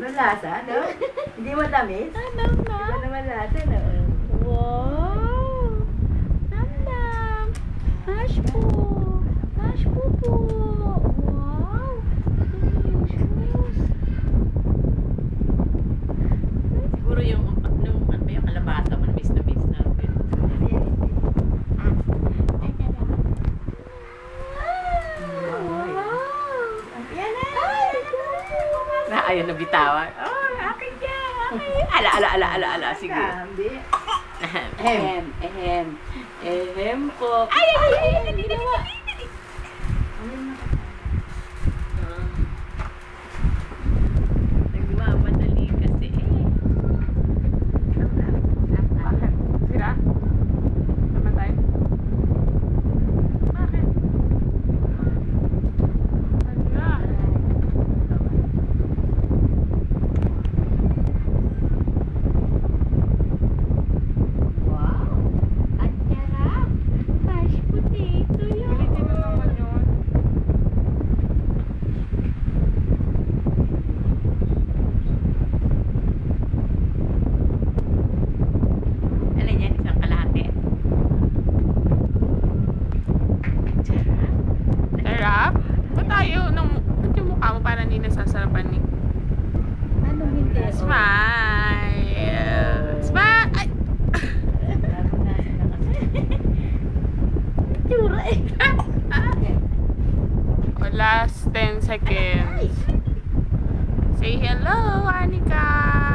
Malasa, no? Hindi matamis? Anam na? Iba naman lasa, no? Wow! Nam-nam! Hash po! Hash po po! Wow! Delicious! Siguro yung kalabasa, manamis na bis na. Yan na! Ayaw na bitawan. Oh, akin yan. Ala. Sige. Hindi. Ehem po. Ay! Nagmamadali kasi Bakit? Sira? Namatay? Bakit? Ala. Wow! Ang sarap! Mashed potato yun! Ulitin mo naman yun. Ano yan? Isang kalate. Sarap? Ba't tayo nung... Ba't yung mukha mo parang hindi nasasarapan ni... Anong hindi? Smile! Smile! Ay! Tsura eh! O, last 10 seconds. Say hello, Anika!